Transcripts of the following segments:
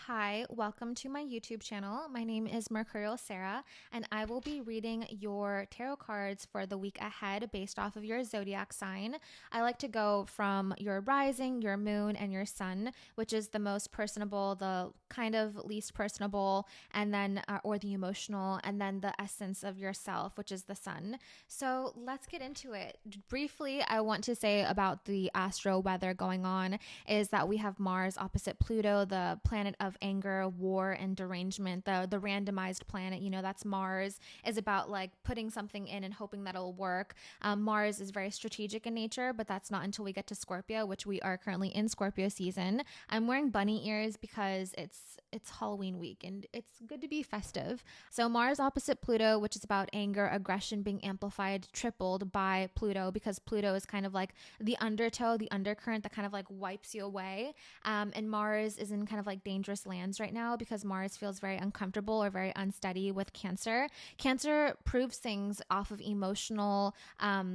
Hi, welcome to my YouTube channel. My name is Mercurial Sarah, and I will be reading your tarot cards for the week ahead based off of your zodiac sign. I like to go from your rising, your moon, and your sun, which is the most personable, the kind of least personable, and then, or the emotional, and then the essence of yourself, which is the sun. So let's get into it. Briefly, I want to say about the astro weather going on is that we have Mars opposite Pluto, the planet of anger, war, and derangement, the randomized planet. You know, that's Mars, is about like putting something in and hoping that it'll work. Mars is very strategic in nature, but that's not until we get to Scorpio, which we are currently in Scorpio season. I'm wearing bunny ears because it's Halloween week and it's good to be festive. So Mars opposite Pluto, which is about anger, aggression being amplified, tripled by Pluto, because Pluto is kind of like the undertow, the undercurrent that kind of like wipes you away. And Mars is in kind of like dangerous lands right now because Mars feels very uncomfortable or very unsteady with Cancer. Cancer proves things off of emotional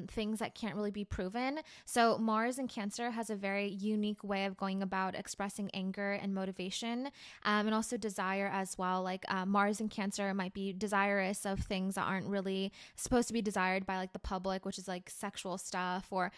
things that can't really be proven. So Mars in Cancer has a very unique way of going about expressing anger and motivation, and also desire as well. Like Mars in Cancer might be desirous of things that aren't really supposed to be desired by like the public, which is like sexual stuff, or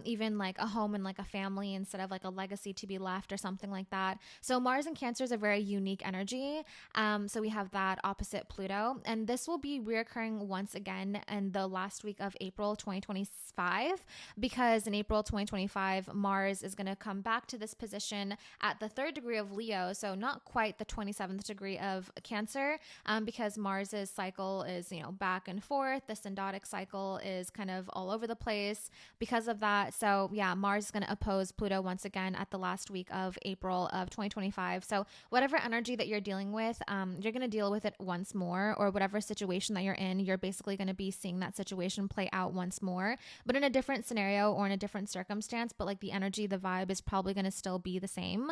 even like a home and like a family instead of like a legacy to be left or something like that. So Mars in Cancer is a very unique energy. So we have that opposite Pluto, and this will be reoccurring once again in the last week of April 2025, because in April 2025, Mars is going to come back to this position at the 3rd degree of Leo. So not quite the 27th degree of Cancer, because Mars's cycle is, you know, back and forth. The synodic cycle is kind of all over the place because of that. So yeah, Mars is going to oppose Pluto once again at the last week of April of 2025. So whatever energy that you're dealing with, you're going to deal with it once more, or whatever situation that you're in, you're basically going to be seeing that situation play out once more, but in a different scenario or in a different circumstance. But like the energy, the vibe is probably going to still be the same.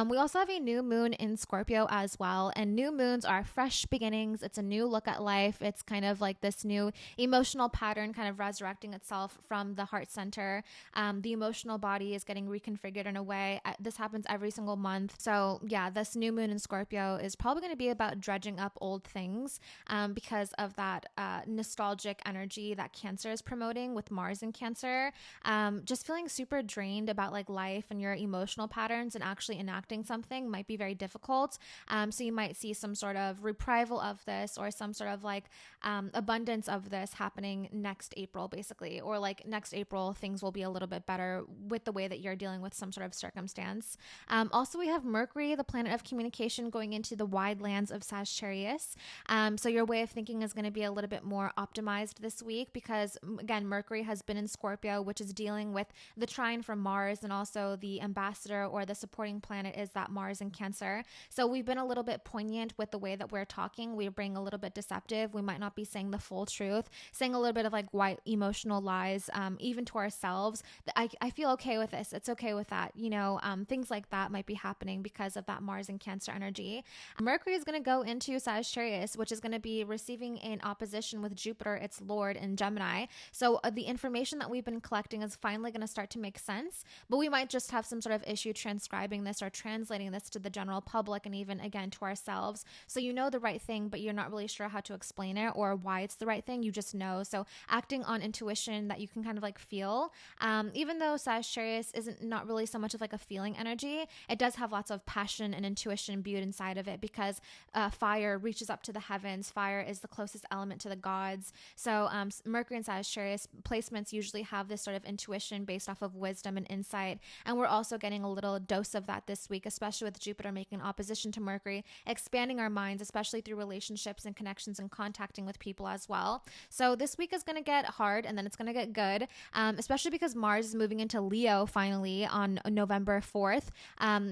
We also have a new moon in Scorpio as well, and new moons are fresh beginnings. It's a new look at life. It's kind of like this new emotional pattern kind of resurrecting itself from the heart center. The emotional body is getting reconfigured in a way. This happens every single month. So yeah, this new moon in Scorpio is probably going to be about dredging up old things, because of that nostalgic energy that Cancer is promoting with Mars in Cancer. Just feeling super drained about like life and your emotional patterns, and actually enacting something might be very difficult. So you might see some sort of reprival of this, or some sort of like abundance of this happening next April, basically, or like next April, things will be a little bit better with the way that you're dealing with some sort of circumstance. Also, we have Mercury, the planet of communication, going into the wide lands of Sagittarius. So your way of thinking is going to be a little bit more optimized this week, because again, Mercury has been in Scorpio, which is dealing with the trine from Mars, and also the ambassador or the supporting planet is that Mars in Cancer. So we've been a little bit poignant with the way that we're talking. We're being a little bit deceptive. We might not be saying the full truth, saying a little bit of like white emotional lies, even to ourselves. I feel okay with this. It's okay with that. You know, things like that might be happening because of that Mars and Cancer energy. Mercury is going to go into Sagittarius, which is going to be receiving an opposition with Jupiter, its lord, in Gemini. So the information that we've been collecting is finally going to start to make sense, but we might just have some sort of issue transcribing this or translating this to the general public, and even again to ourselves. So you know the right thing, but you're not really sure how to explain it or why it's the right thing. You just know. So acting on intuition that you can kind of like feel, even though Sagittarius isn't not really so much of like a feeling energy, it does have lots of passion and intuition imbued inside of it, because fire reaches up to the heavens. Fire is the closest element to the gods. So Mercury and Sagittarius placements usually have this sort of intuition based off of wisdom and insight, and we're also getting a little dose of that this week, especially with Jupiter making opposition to Mercury, expanding our minds, especially through relationships and connections and contacting with people as well. So this week is going to get hard, and then it's going to get good, especially because Mars is moving into Leo finally on November 4th.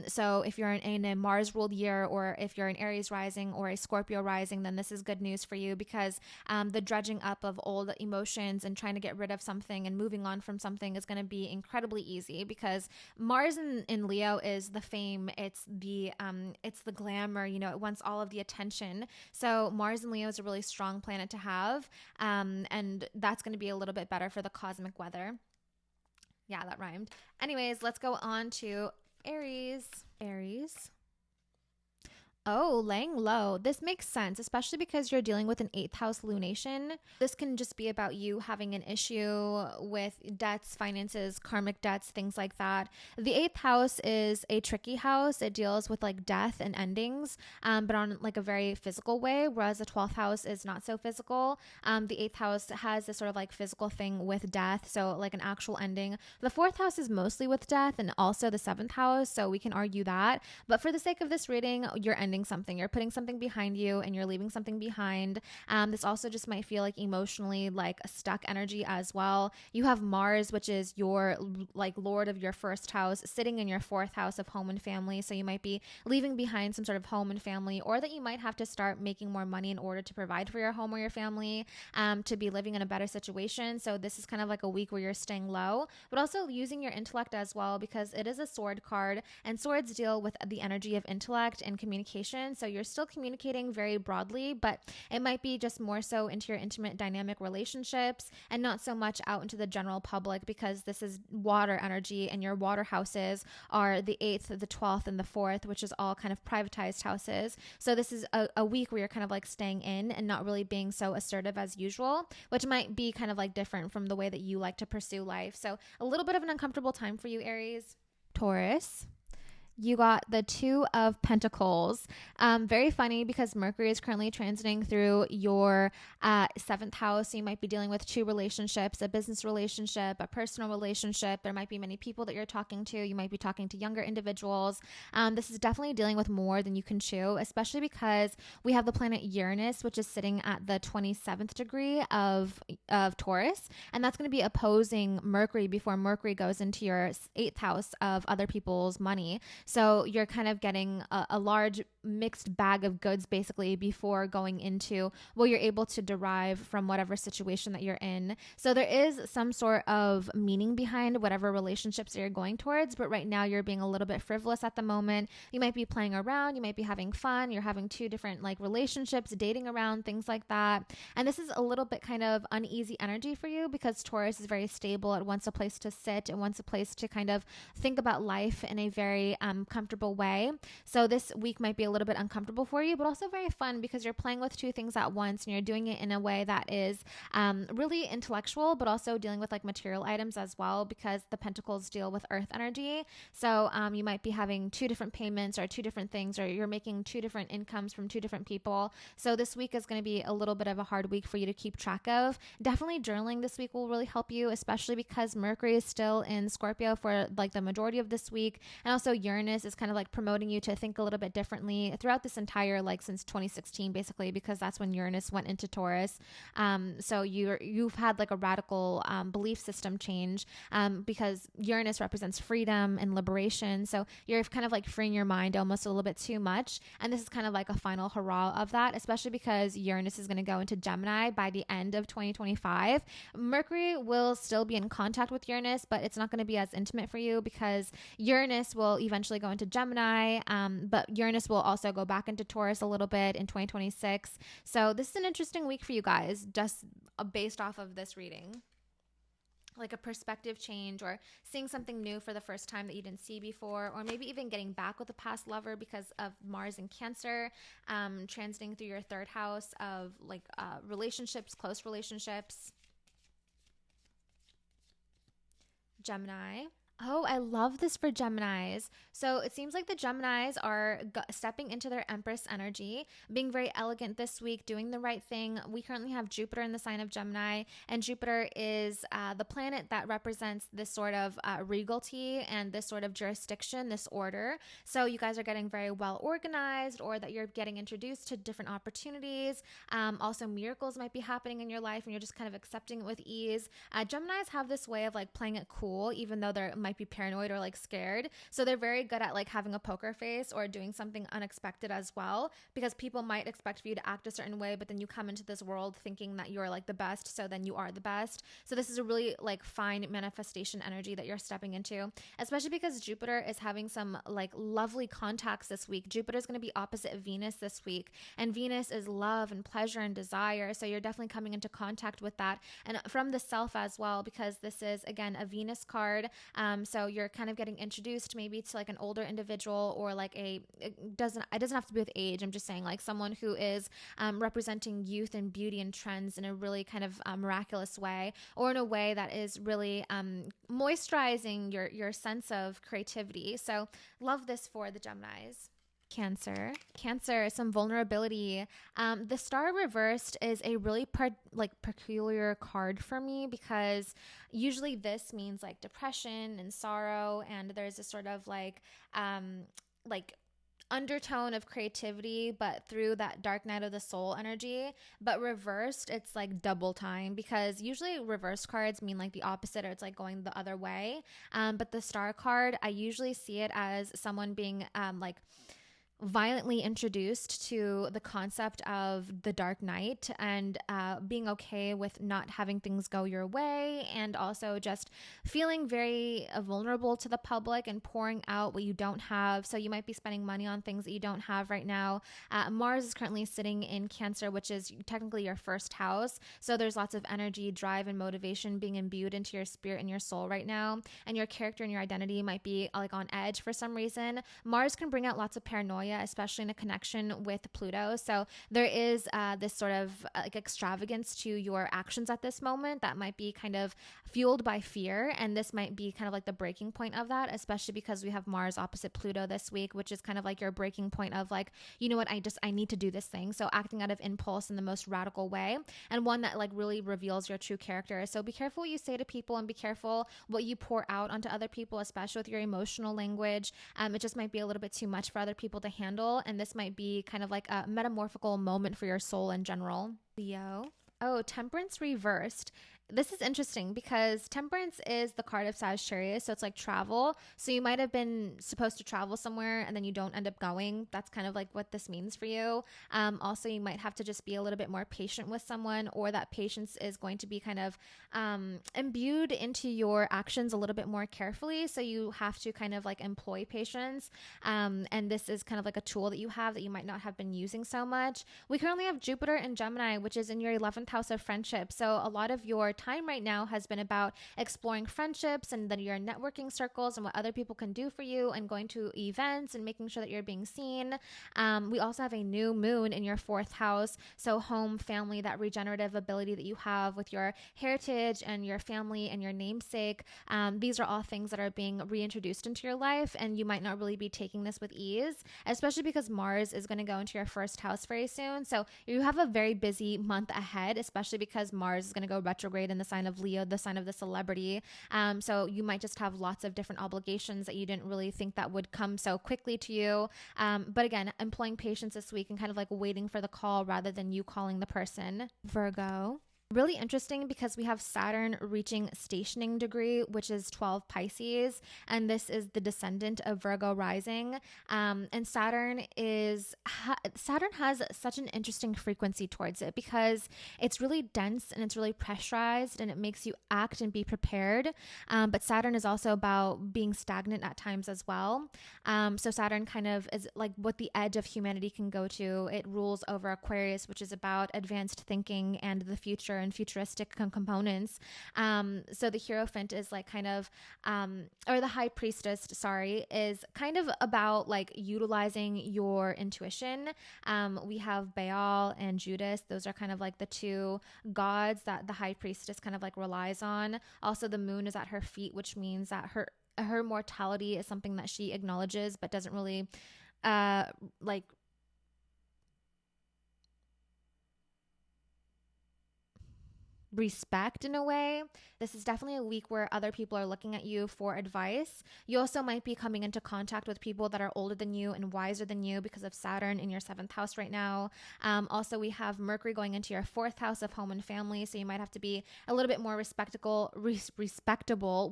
So if you're in a Mars ruled year, or if you're an Aries rising or a Scorpio rising, then this is good news for you, because the dredging up of old emotions and trying to get rid of something and moving on from something is going to be incredibly easy, because Mars in Leo is the fame, it's the glamour, you know, it wants all of the attention. So Mars in Leo is a really strong planet to have, and that's going to be a little bit better for the cosmic weather. Yeah, that rhymed. Anyways, let's go on to Aries. Oh, laying low. This makes sense, especially because you're dealing with an eighth house lunation. This can just be about you having an issue with debts, finances, karmic debts, things like that. The eighth house is a tricky house. It deals with like death and endings, but on like a very physical way, whereas the 12th house is not so physical. The eighth house has this sort of like physical thing with death, so like an actual ending. The fourth house is mostly with death, and also the seventh house, so we can argue that. But for the sake of this reading, you're ending something. You're putting something behind you and you're leaving something behind. This also just might feel like emotionally like a stuck energy as well. You have Mars, which is your like lord of your first house, sitting in your fourth house of home and family. So you might be leaving behind some sort of home and family, or that you might have to start making more money in order to provide for your home or your family, to be living in a better situation. So this is kind of like a week where you're staying low, but also using your intellect as well, because it is a sword card, and swords deal with the energy of intellect and communication. So you're still communicating very broadly, but it might be just more so into your intimate dynamic relationships and not so much out into the general public, because this is water energy and your water houses are the 8th, the 12th, and the 4th, which is all kind of privatized houses. So this is a week where you're kind of like staying in and not really being so assertive as usual, which might be kind of like different from the way that you like to pursue life. So a little bit of an uncomfortable time for you, Aries. Taurus. You got the Two of Pentacles. Very funny because Mercury is currently transiting through your seventh house. So you might be dealing with two relationships, a business relationship, a personal relationship. There might be many people that you're talking to. You might be talking to younger individuals. This is definitely dealing with more than you can chew, especially because we have the planet Uranus, which is sitting at the 27th degree of Taurus. And that's going to be opposing Mercury before Mercury goes into your eighth house of other people's money. So you're kind of getting a large mixed bag of goods basically before going into what you're able to derive from whatever situation that you're in. So there is some sort of meaning behind whatever relationships that you're going towards, but right now you're being a little bit frivolous at the moment. You might be playing around, you might be having fun, you're having two different like relationships, dating around, things like that. And this is a little bit kind of uneasy energy for you because Taurus is very stable. It wants a place to sit, it wants a place to kind of think about life in a very comfortable way. So this week might be a little bit uncomfortable for you, but also very fun because you're playing with two things at once and you're doing it in a way that is really intellectual, but also dealing with like material items as well, because the pentacles deal with earth energy. So you might be having two different payments or two different things, or you're making two different incomes from two different people. So this week is going to be a little bit of a hard week for you to keep track of. Definitely journaling this week will really help you, especially because Mercury is still in Scorpio for like the majority of this week. And also Uranus is kind of like promoting you to think a little bit differently throughout this entire, like since 2016, basically, because that's when Uranus went into Taurus. So you've had like a radical belief system change, because Uranus represents freedom and liberation. So you're kind of like freeing your mind almost a little bit too much. And this is kind of like a final hurrah of that, especially because Uranus is going to go into Gemini by the end of 2025. Mercury will still be in contact with Uranus, but it's not going to be as intimate for you because Uranus will eventually go into Gemini, but Uranus will also go back into Taurus a little bit in 2026. So this is an interesting week for you guys, just based off of this reading. Like a perspective change, or seeing something new for the first time that you didn't see before, or maybe even getting back with a past lover because of Mars in Cancer, transiting through your third house of like relationships, close relationships. Gemini. Oh, I love this for Geminis. So it seems like the Geminis are stepping into their Empress energy, being very elegant this week, doing the right thing. We currently have Jupiter in the sign of Gemini, and Jupiter is the planet that represents this sort of regality and this sort of jurisdiction, this order. So you guys are getting very well organized, or that you're getting introduced to different opportunities. Also, miracles might be happening in your life, and you're just kind of accepting it with ease. Geminis have this way of like playing it cool, even though they're might be paranoid or like scared. So they're very good at like having a poker face or doing something unexpected as well, because people might expect for you to act a certain way, but then you come into this world thinking that you're like the best, so then you are the best. So this is a really like fine manifestation energy that you're stepping into, especially because Jupiter is having some like lovely contacts this week. Jupiter is going to be opposite Venus this week, and Venus is love and pleasure and desire. So you're definitely coming into contact with that, and from the self as well, because this is again a Venus card. So you're kind of getting introduced maybe to like an older individual, or like it doesn't have to be with age. I'm just saying like someone who is representing youth and beauty and trends in a really kind of miraculous way, or in a way that is really moisturizing your sense of creativity. So love this for the Geminis. Cancer, some vulnerability. The star reversed is a really peculiar card for me, because usually this means like depression and sorrow, and there's a sort of like undertone of creativity, but through that dark night of the soul energy. But reversed, it's like double time, because usually reversed cards mean like the opposite, or it's like going the other way. But the star card, I usually see it as someone being like violently introduced to the concept of the dark night, and being okay with not having things go your way, and also just feeling very vulnerable to the public and pouring out what you don't have. So you might be spending money on things that you don't have right now. Mars is currently sitting in Cancer, which is technically your first house. So there's lots of energy, drive, and motivation being imbued into your spirit and your soul right now. And your character and your identity might be like on edge for some reason. Mars can bring out lots of paranoia, especially in a connection with Pluto. So there is this sort of like extravagance to your actions at this moment that might be kind of fueled by fear. And this might be kind of like the breaking point of that, especially because we have Mars opposite Pluto this week, which is kind of like your breaking point of like, you know what, I need to do this thing. So acting out of impulse in the most radical way, and one that like really reveals your true character. So be careful what you say to people, and be careful what you pour out onto other people, especially with your emotional language. It just might be a little bit too much for other people to handle. And this might be kind of like a metamorphical moment for your soul in general. Leo. Oh, Temperance reversed. This is interesting because Temperance is the card of Sagittarius, so it's like travel. So you might have been supposed to travel somewhere and then you don't end up going. That's kind of like what this means for you. Also, you might have to just be a little bit more patient with someone, or that patience is going to be kind of imbued into your actions a little bit more carefully. So you have to kind of like employ patience. And this is kind of like a tool that you have that you might not have been using so much. We currently have Jupiter in Gemini, which is in your 11th house of friendship. So a lot of your time right now has been about exploring friendships and then your networking circles and what other people can do for you, and going to events and making sure that you're being seen. We also have a new moon in your 4th house. So home, family, that regenerative ability that you have with your heritage and your family and your namesake. These are all things that are being reintroduced into your life, and you might not really be taking this with ease, especially because Mars is going to go into your 1st house very soon. So you have a very busy month ahead, especially because Mars is going to go retrograde in the sign of Leo, the sign of the celebrity. So you might just have lots of different obligations that you didn't really think that would come so quickly to you. But again, employing patience this week and kind of like waiting for the call rather than you calling the person. Virgo. Really interesting because we have Saturn reaching stationing degree, which is 12 Pisces, and this is the descendant of Virgo rising. And Saturn has such an interesting frequency towards it because it's really dense and it's really pressurized, and it makes you act and be prepared. But Saturn is also about being stagnant at times as well. So Saturn kind of is like what the edge of humanity can go to. It rules over Aquarius, which is about advanced thinking and the future and futuristic components. So the Hierophant is like kind of, or the High Priestess, sorry, is kind of about like utilizing your intuition. We have Baal and Judas. Those are kind of like the two gods that the High Priestess kind of like relies on. Also, the moon is at her feet, which means that her mortality is something that she acknowledges but doesn't really like respect in a way. This is definitely a week where other people are looking at you for advice. You also might be coming into contact with people that are older than you and wiser than you because of Saturn in your 7th house right now. Also, we have Mercury going into your 4th house of home and family, so you might have to be a little bit more respectable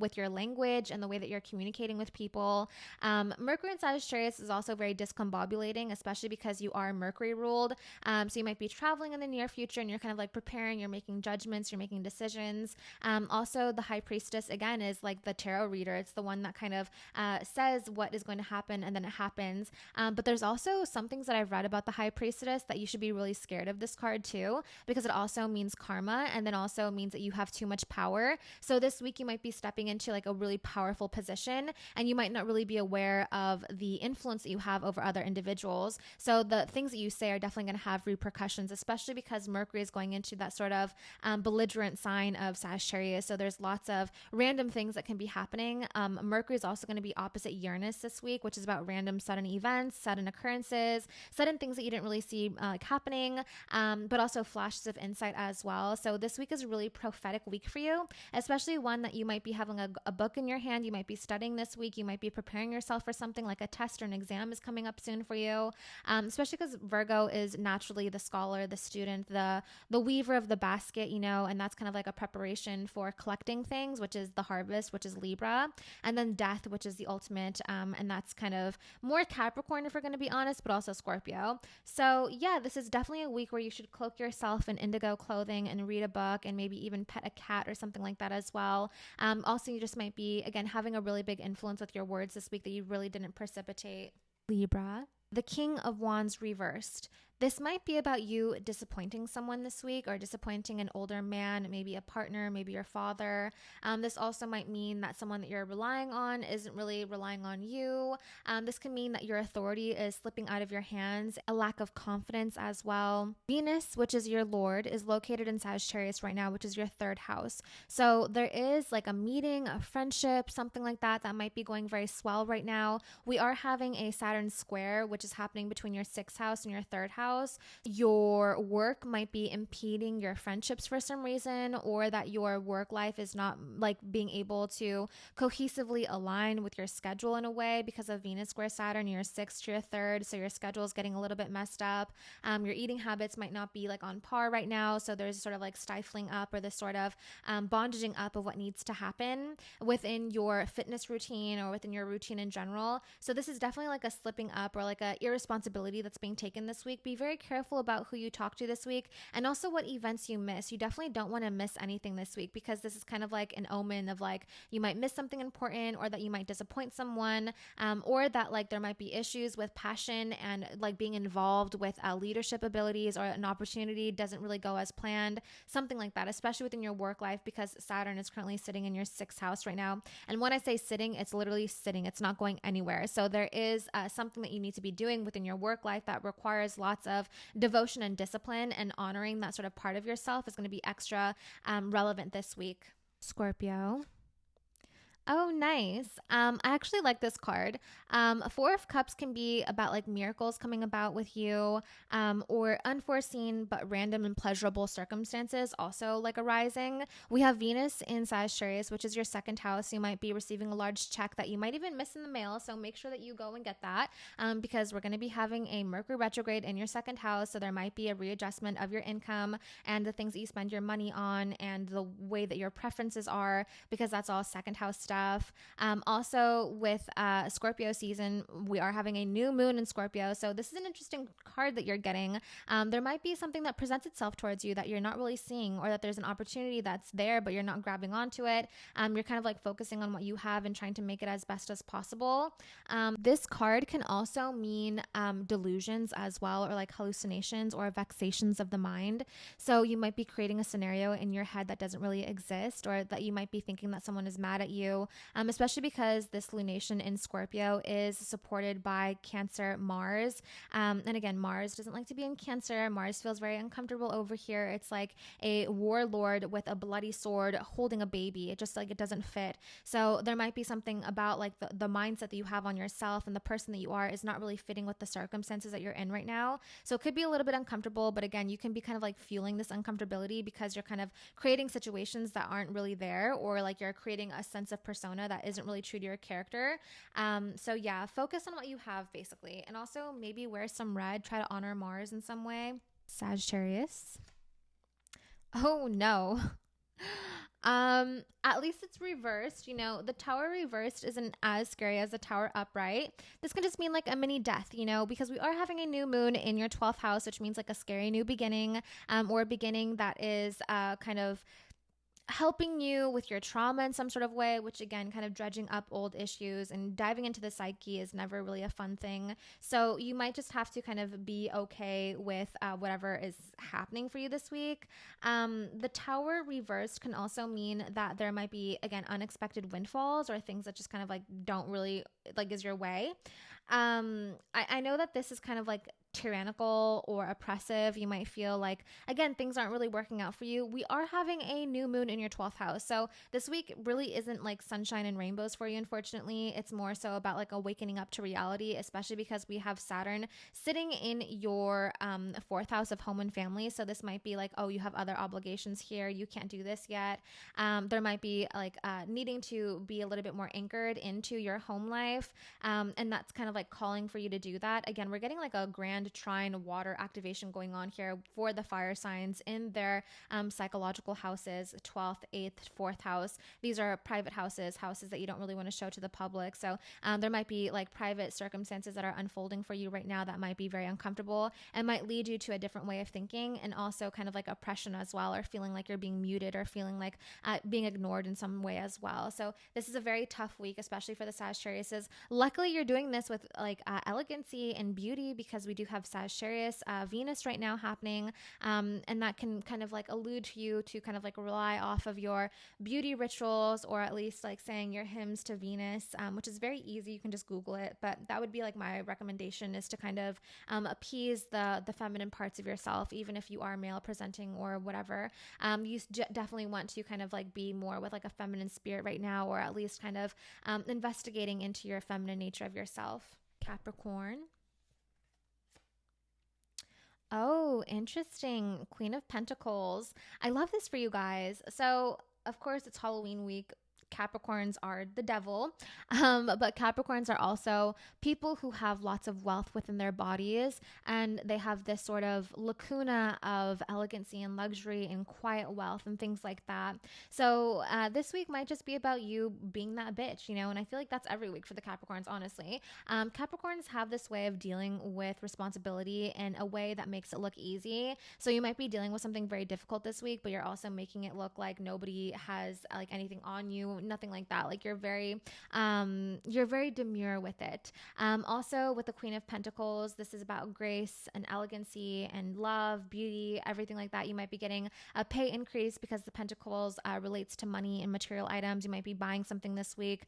with your language and the way that you're communicating with people. Mercury in Sagittarius is also very discombobulating, especially because you are Mercury ruled. So you might be traveling in the near future and you're kind of like preparing, you're making judgments, you're making decisions. Also, the high priestess, again, is like the tarot reader. It's the one that kind of says what is going to happen and then it happens. But there's also some things that I've read about the high priestess that you should be really scared of this card too, because it also means karma and then also means that you have too much power. So this week you might be stepping into like a really powerful position and you might not really be aware of the influence that you have over other individuals. So the things that you say are definitely going to have repercussions, especially because Mercury is going into that sort of belligerent sign of Sagittarius. So there's lots of random things that can be happening. Mercury is also going to be opposite Uranus this week, which is about random sudden events, sudden occurrences, sudden things that you didn't really see happening, but also flashes of insight as well. So this week is a really prophetic week for you, especially one that you might be having a book in your hand. You might be studying this week. You might be preparing yourself for something like a test or an exam is coming up soon for you, especially because Virgo is naturally the scholar, the student, the weaver of the basket, you know, and that's kind of like a preparation for collecting things, which is the harvest, which is Libra, and then death, which is the ultimate, and that's kind of more Capricorn if we're going to be honest, but also Scorpio. So yeah, this is definitely a week where you should cloak yourself in indigo clothing and read a book and maybe even pet a cat or something like that as well. Also, you just might be, again, having a really big influence with your words this week that you really didn't precipitate. Libra. The King of Wands reversed. This might be about you disappointing someone this week or disappointing an older man, maybe a partner, maybe your father. This also might mean that someone that you're relying on isn't really relying on you. This can mean that your authority is slipping out of your hands, a lack of confidence as well. Venus, which is your Lord, is located in Sagittarius right now, which is your third house. So there is like a meeting, a friendship, something like that that might be going very swell right now. We are having a Saturn square, which is happening between your sixth house and your third house. Your work might be impeding your friendships for some reason, or that your work life is not like being able to cohesively align with your schedule in a way because of Venus square Saturn, your sixth to your third. So your schedule is getting a little bit messed up. Your eating habits might not be like on par right now. So there's sort of like stifling up or this sort of bondaging up of what needs to happen within your fitness routine or within your routine in general. So this is definitely like a slipping up or like a irresponsibility that's being taken this week. Be very careful about who you talk to this week and also what events you miss. You definitely don't want to miss anything this week because this is kind of like an omen of like you might miss something important or that you might disappoint someone, or that like there might be issues with passion and like being involved with leadership abilities, or an opportunity doesn't really go as planned, something like that, especially within your work life because Saturn is currently sitting in your sixth house right now. And when I say sitting, it's literally sitting. It's not going anywhere. So there is something that you need to be doing within your work life that requires lots of devotion and discipline, and honoring that sort of part of yourself is going to be extra relevant this week. Scorpio. Oh, nice. I actually like this card. Four of Cups can be about like miracles coming about with you, or unforeseen but random and pleasurable circumstances also like arising. We have Venus in Sagittarius, which is your second house. You might be receiving a large check that you might even miss in the mail. So make sure that you go and get that, because we're going to be having a Mercury retrograde in your second house. So there might be a readjustment of your income and the things that you spend your money on and the way that your preferences are, because that's all second house stuff. Also with Scorpio season, we are having a new moon in Scorpio. So this is an interesting card that you're getting. There might be something that presents itself towards you that you're not really seeing, or that there's an opportunity that's there, but you're not grabbing onto it. You're kind of like focusing on what you have and trying to make it as best as possible. This card can also mean delusions as well, or like hallucinations or vexations of the mind. So you might be creating a scenario in your head that doesn't really exist, or that you might be thinking that someone is mad at you, especially because this lunation in Scorpio is supported by Cancer Mars. And again, Mars doesn't like to be in Cancer. Mars feels very uncomfortable over here. It's like a warlord with a bloody sword holding a baby. It just like, it doesn't fit. So there might be something about like the mindset that you have on yourself and the person that you are is not really fitting with the circumstances that you're in right now. So it could be a little bit uncomfortable, but again, you can be kind of like fueling this uncomfortability because you're kind of creating situations that aren't really there, or like you're creating a sense of persona that isn't really true to your character. So yeah, focus on what you have basically. And also maybe wear some red, try to honor Mars in some way. Sagittarius. Oh no. At least it's reversed. You know, the tower reversed isn't as scary as the tower upright. This can just mean like a mini death, you know, because we are having a new moon in your 12th house, which means like a scary new beginning, or a beginning that is kind of helping you with your trauma in some sort of way, which again, kind of dredging up old issues and diving into the psyche is never really a fun thing. So you might just have to kind of be okay with whatever is happening for you this week. The tower reversed can also mean that there might be, again, unexpected windfalls or things that just kind of like don't really like is your way. I know that this is kind of like tyrannical or oppressive. You might feel like, again, things aren't really working out for you. We are having a new moon in your 12th house. So this week really isn't like sunshine and rainbows for you, unfortunately. It's more so about like awakening up to reality, especially because we have Saturn sitting in your fourth house of home and family. So this might be like, oh, you have other obligations here. You can't do this yet. There might be like needing to be a little bit more anchored into your home life. And that's kind of like calling for you to do that. Again, we're getting like a grand trine water activation going on here for the fire signs in their psychological houses, 12th, 8th, 4th house. These are private houses that you don't really want to show to the public. So there might be like private circumstances that are unfolding for you right now that might be very uncomfortable and might lead you to a different way of thinking, and also kind of like oppression as well, or feeling like you're being muted or feeling like being ignored in some way as well. So this is a very tough week, especially for the Sagittariuses. Luckily, you're doing this with like elegancy and beauty, because we do have Sagittarius Venus right now happening, and that can kind of like allude to you to kind of like rely off of your beauty rituals, or at least like saying your hymns to Venus, which is very easy. You can just Google it, but that would be like my recommendation, is to kind of appease the feminine parts of yourself, even if you are male presenting or whatever. You definitely want to kind of like be more with like a feminine spirit right now, or at least kind of investigating into your feminine nature of yourself. Capricorn. Oh, interesting. Queen of Pentacles. I love this for you guys. So, of course, it's Halloween week. Capricorns are the devil, but Capricorns are also people who have lots of wealth within their bodies, and they have this sort of lacuna of elegancy and luxury and quiet wealth and things like that. So this week might just be about you being that bitch, you know, and I feel like that's every week for the Capricorns, honestly. Capricorns have this way of dealing with responsibility in a way that makes it look easy. So you might be dealing with something very difficult this week, but you're also making it look like nobody has like anything on you, nothing like that. Like you're very demure with it. Also with the Queen of Pentacles, this is about grace and elegancy and love, beauty, everything like that. You might be getting a pay increase because the Pentacles relates to money and material items. You might be buying something this week.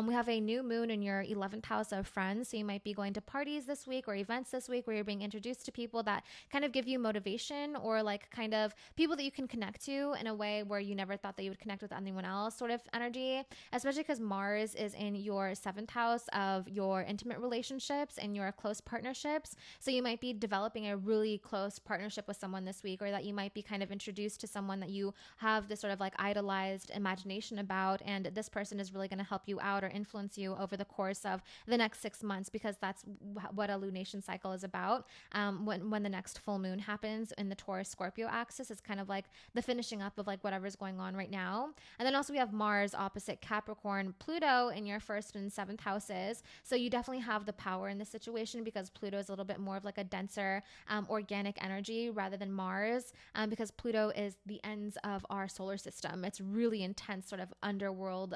We have a new moon in your 11th house of friends. So you might be going to parties this week or events this week where you're being introduced to people that kind of give you motivation, or like kind of people that you can connect to in a way where you never thought that you would connect with anyone else sort of energy. Especially because Mars is in your 7th house of your intimate relationships and your close partnerships. So you might be developing a really close partnership with someone this week, or that you might be kind of introduced to someone that you have this sort of like idolized imagination about, and this person is really going to help you out or influence you over the course of the next 6 months, because that's what a lunation cycle is about. When the next full moon happens in the Taurus Scorpio axis, it's kind of like the finishing up of like whatever's going on right now. And then also we have Mars opposite Capricorn, Pluto in your 1st and 7th houses. So you definitely have the power in this situation, because Pluto is a little bit more of like a denser organic energy rather than Mars, because Pluto is the ends of our solar system. It's really intense sort of underworld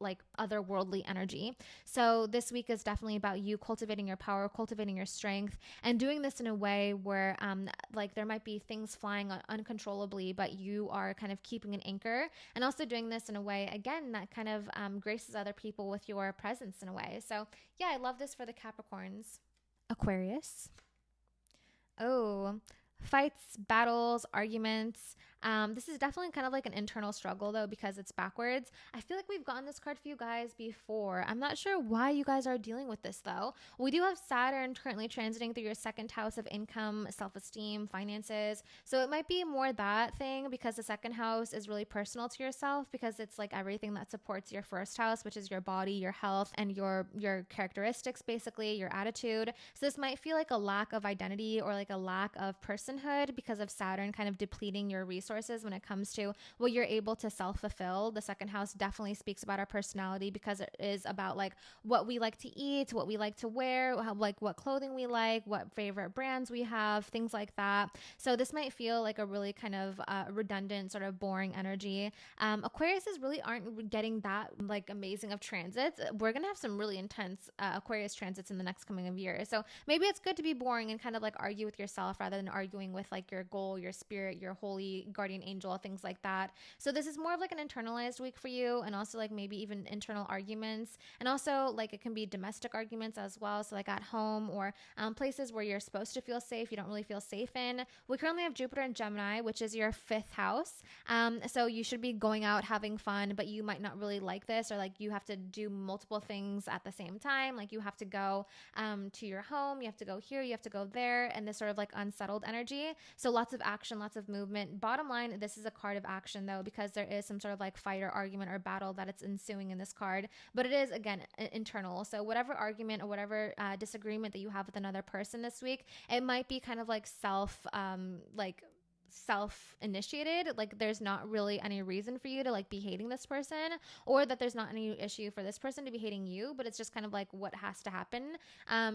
like otherworldly energy. So this week is definitely about you cultivating your power, cultivating your strength, and doing this in a way where like there might be things flying uncontrollably, but you are kind of keeping an anchor, and also doing this in a way, again, that kind of graces other people with your presence in a way. So yeah, I love this for the Capricorns. Aquarius. Oh, fights, battles, arguments. This is definitely kind of like an internal struggle though, because it's backwards. I feel like we've gotten this card for you guys before. I'm not sure why you guys are dealing with this though. We do have Saturn currently transiting through your 2nd house of income, self-esteem, finances. So it might be more that thing, because the 2nd house is really personal to yourself, because it's like everything that supports your 1st house, which is your body, your health, and your characteristics, basically your attitude. So this might feel like a lack of identity or like a lack of personhood because of Saturn kind of depleting your resources resources when it comes to what you're able to self-fulfill. The second house definitely speaks about our personality because it is about like what we like to eat, what we like to wear, how, like what clothing we like, what favorite brands we have, things like that. So this might feel like a really kind of redundant, sort of boring energy. Aquariuses really aren't getting that like amazing of transits. We're going to have some really intense Aquarius transits in the next coming of years. So maybe it's good to be boring and kind of like argue with yourself rather than arguing with like your goal, your spirit, your holy guardian angel, things like that. So this is more of like an internalized week for you, and also like maybe even internal arguments, and also like it can be domestic arguments as well. So like at home or places where you're supposed to feel safe, you don't really feel safe in. We currently have Jupiter in Gemini, which is your 5th house. So you should be going out having fun, but you might not really like this, or like you have to do multiple things at the same time. Like you have to go to your home, you have to go here, you have to go there, and this sort of like unsettled energy. So lots of action, lots of movement. Bottom line, this is a card of action though, because there is some sort of like fight or argument or battle that it's ensuing in this card, but it is again internal. So whatever argument or whatever disagreement that you have with another person this week, it might be kind of like self-initiated, like there's not really any reason for you to like be hating this person, or that there's not any issue for this person to be hating you, but it's just kind of like what has to happen.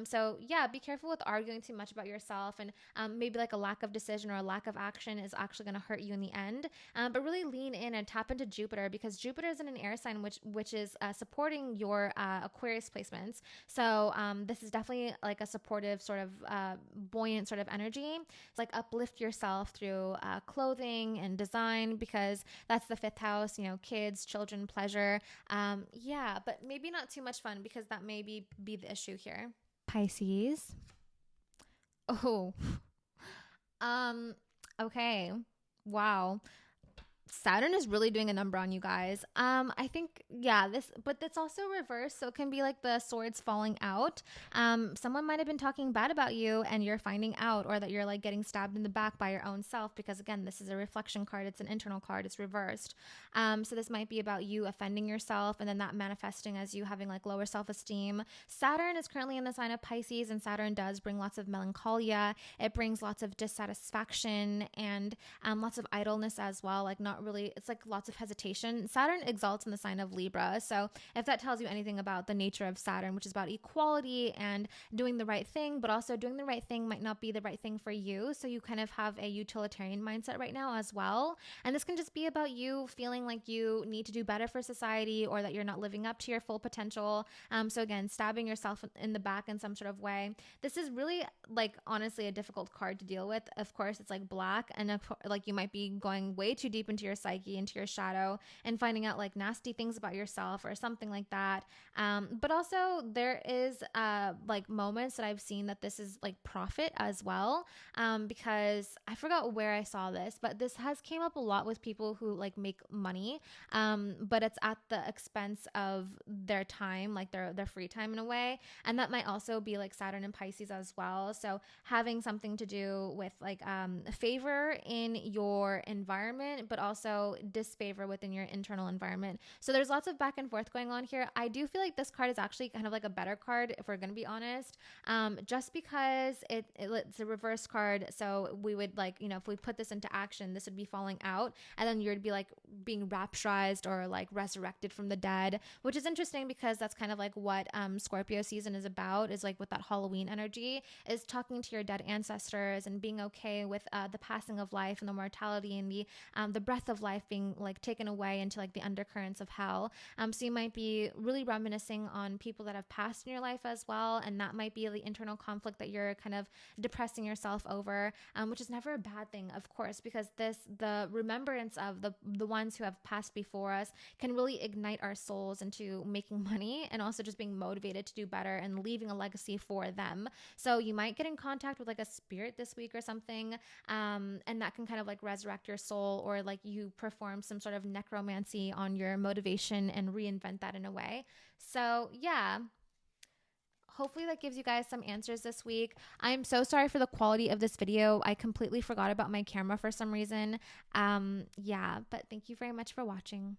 So yeah, be careful with arguing too much about yourself, and maybe like a lack of decision or a lack of action is actually going to hurt you in the end. But really lean in and tap into Jupiter, because Jupiter is in an air sign which is supporting your Aquarius placements. So this is definitely like a supportive sort of buoyant sort of energy. It's like uplift yourself through clothing and design, because that's the 5th house, you know, kids, children, pleasure. Yeah, but maybe not too much fun, because that may be the issue here. Pisces. Oh, okay. Wow. Saturn is really doing a number on you guys. I think, yeah, but that's also reversed. So it can be like the swords falling out. Someone might have been talking bad about you and you're finding out, or that you're like getting stabbed in the back by your own self, because again, this is a reflection card. It's an internal card. It's reversed. So this might be about you offending yourself, and then that manifesting as you having like lower self-esteem. Saturn is currently in the sign of Pisces, and Saturn does bring lots of melancholia. It brings lots of dissatisfaction and lots of idleness as well. Like not really, it's like lots of hesitation. Saturn exalts in the sign of Libra. So if that tells you anything about the nature of Saturn, which is about equality and doing the right thing, but also doing the right thing might not be the right thing for you. So you kind of have a utilitarian mindset right now as well. And this can just be about you feeling like you need to do better for society, or that you're not living up to your full potential. So again, stabbing yourself in the back in some sort of way. This is really like honestly a difficult card to deal with. Of course, it's like black, and like you might be going way too deep into your psyche, into your shadow, and finding out like nasty things about yourself or something like that. But also there is like moments that I've seen that this is like profit as well, because I forgot where I saw this, but this has came up a lot with people who like make money, but it's at the expense of their time, like their free time in a way. And that might also be like Saturn and Pisces as well. So having something to do with like favor in your environment, but also disfavor within your internal environment. So there's lots of back and forth going on here. I do feel like this card is actually kind of like a better card, if we're going to be honest, just because it's a reverse card. So we would like, you know, if we put this into action, this would be falling out, and then you'd be like being rapturized or like resurrected from the dead, which is interesting because that's kind of like what Scorpio season is about, is like with that Halloween energy, is talking to your dead ancestors and being okay with the passing of life and the mortality and the breath of life being like taken away into like the undercurrents of hell. So you might be really reminiscing on people that have passed in your life as well, and that might be the internal conflict that you're kind of depressing yourself over, which is never a bad thing, of course, because the remembrance of the ones who have passed before us can really ignite our souls into making money, and also just being motivated to do better and leaving a legacy for them. So you might get in contact with like a spirit this week or something, and that can kind of like resurrect your soul, or like you perform some sort of necromancy on your motivation and reinvent that in a way. So yeah, hopefully that gives you guys some answers this week. I'm so sorry for the quality of this video. I completely forgot about my camera for some reason. Yeah, but thank you very much for watching.